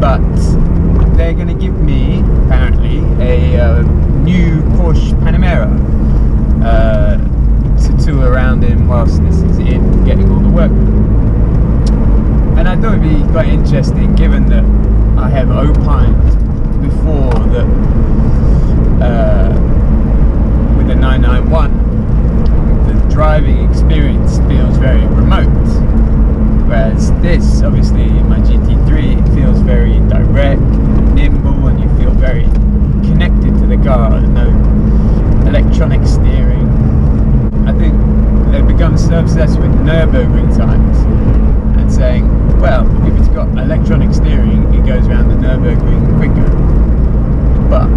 but they're going to give me apparently a new Porsche Panamera to tool around in whilst this is in getting all the work. And I thought it'd be quite interesting, given that I have opined before that with the 991 the driving experience feels very remote, whereas this, obviously my GT3, it feels very direct and nimble, and you feel very connected to the car. There's no electronic steering. I think they've become so obsessed with Nürburgring times and saying, well, if it's got electronic steering, it goes around the Nürburgring quicker. But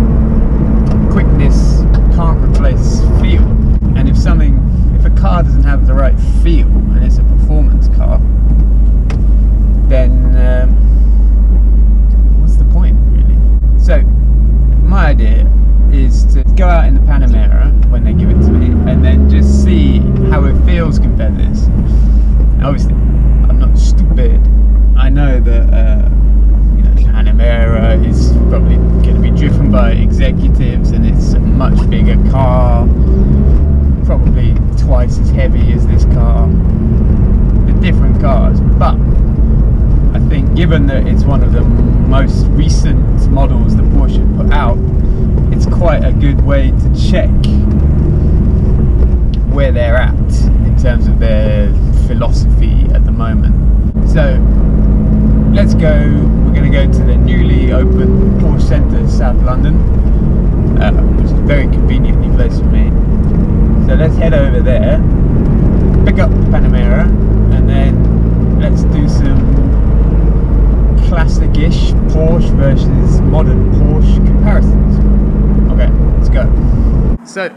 quickness can't replace feel. And if a car doesn't have the right feel, and it's a performance car, then what's the point, really? So my idea is to go out in the Panamera when they give it to me, and then just see how it feels compared to this. Obviously, I'm not stupid. I know that Panamera is probably going to be driven by executives, and it's a much bigger car, probably twice as heavy as this car. They're different cars, but I think given that it's one of the most recent models that Porsche put out, it's quite a good way to check where they're at in terms of their philosophy at the moment. So let's go. We're going to go to the newly opened Porsche Centre, South London, which is very conveniently placed for me. So let's head over there, pick up the Panamera, and then let's do some classic-ish Porsche versus modern Porsche comparisons. Okay, let's go. So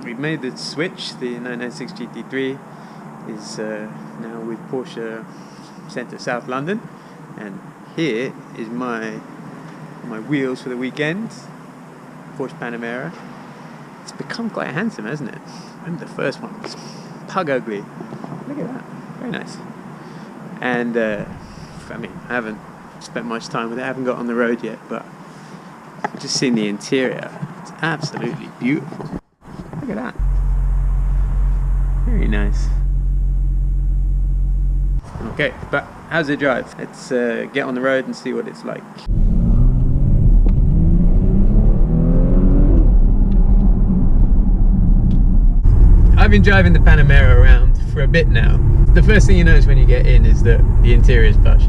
we've made the switch. The 996 GT3 is now with Porsche Centre South London, and here is my wheels for the weekend. Porsche Panamera. It's become quite handsome, hasn't it? I remember the first one was pug ugly. Look at that, very nice. And I mean, I haven't spent much time with it. I haven't got on the road yet, but I've just seen the interior. It's absolutely beautiful. Look at that, very nice. Okay, but how's it drive? Let's get on the road and see what it's like. I've been driving the Panamera around for a bit now. The first thing you notice when you get in is that the interior is plush.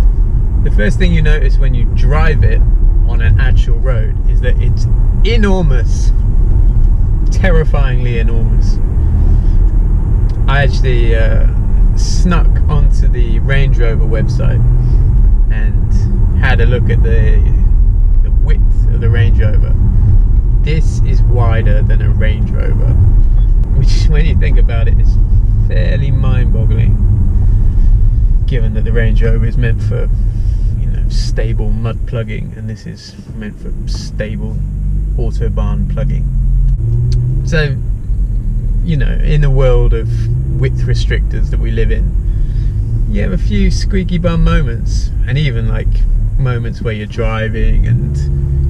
The first thing you notice when you drive it on an actual road is that it's enormous, terrifyingly enormous. I actually snuck onto the Range Rover website and had a look at the width of the Range Rover. This is wider than a Range Rover, which, when you think about it, is fairly mind-boggling, given that the Range Rover is meant for, stable mud plugging, and this is meant for stable autobahn plugging. So, in the world of width restrictors that we live in, you have a few squeaky bum moments, and even like moments where you're driving and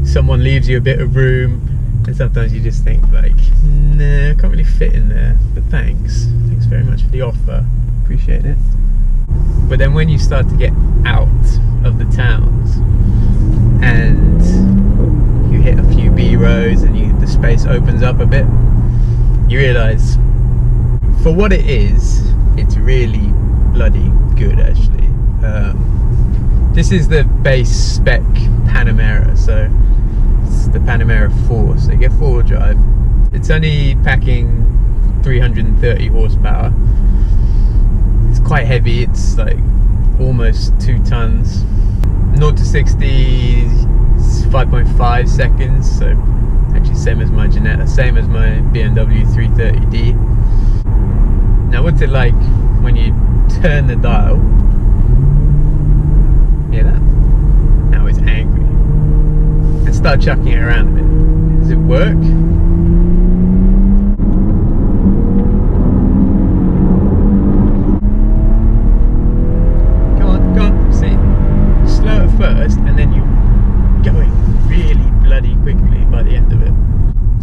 someone leaves you a bit of room, and sometimes you just think like, nah, I can't really fit in there, but thanks very much for the offer, appreciate it. But then when you start to get out of the towns and you hit a few B roads and the space opens up a bit, you realise, for what it is, it's really bloody good actually. This is the base spec Panamera, so it's the Panamera 4, so you get 4-wheel drive. It's only packing 330 horsepower. It's quite heavy, it's like almost 2 tons. 0 to 60 is 5.5 seconds, so actually same as my Ginetta, same as my BMW 330D. Now what's it like when you turn the dial? Hear that? Now it's angry. And start chucking it around a bit. Does it work? Come on, see? Slow at first, and then you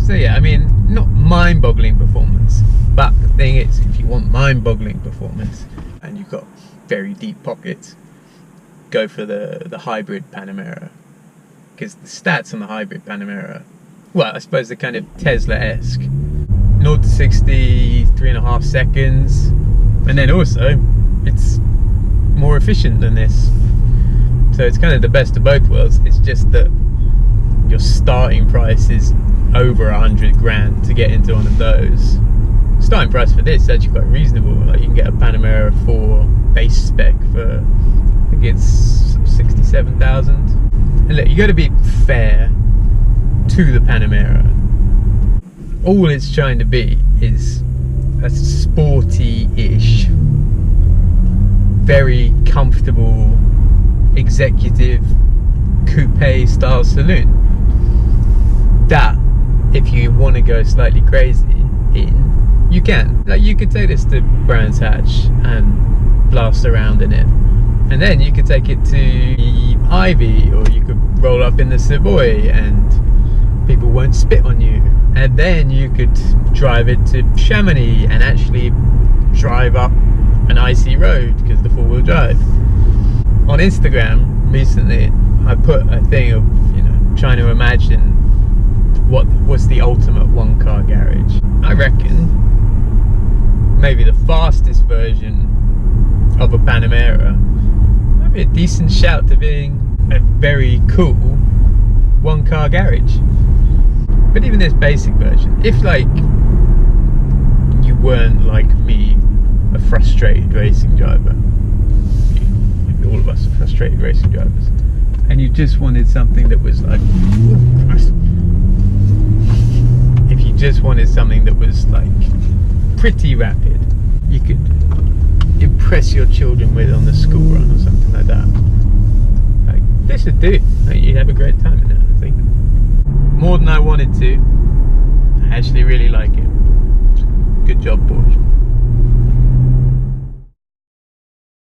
So yeah, I mean, not mind-boggling performance, but the thing is, if you want mind-boggling performance and you've got very deep pockets, go for the hybrid Panamera, because the stats on the hybrid Panamera, well, I suppose they're kind of Tesla-esque. 0 to 60, 3.5 seconds, and then also it's more efficient than this. So it's kind of the best of both worlds. It's just that your starting price is over 100 grand to get into one of those. Starting price for this is actually quite reasonable. Like, you can get a Panamera 4 base spec for, I think it's 67,000. And look, you got to be fair to the Panamera. All it's trying to be is a sporty-ish, very comfortable executive coupe style saloon that, if you want to go slightly crazy in, you can. Like, you could take this to Brands Hatch and blast around in it, and then you could take it to the Ivy, or you could roll up in the Savoy and people won't spit on you, and then you could drive it to Chamonix and actually drive up an icy road because the four-wheel drive. On Instagram recently, I put a thing of, you know, trying to imagine what was the ultimate one-car garage. I reckon maybe the fastest version of a Panamera might be a decent shout to being a very cool one-car garage. But even this basic version, if like you weren't like me, a frustrated racing driver, maybe all of us are frustrated racing drivers, and you just wanted something that was like, if you just wanted something that was like pretty rapid, you could impress your children with on the school run or something like that, like this would do. Like, you'd have a great time in it, I think. More than I wanted to. I actually really like it. Good job, Porsche.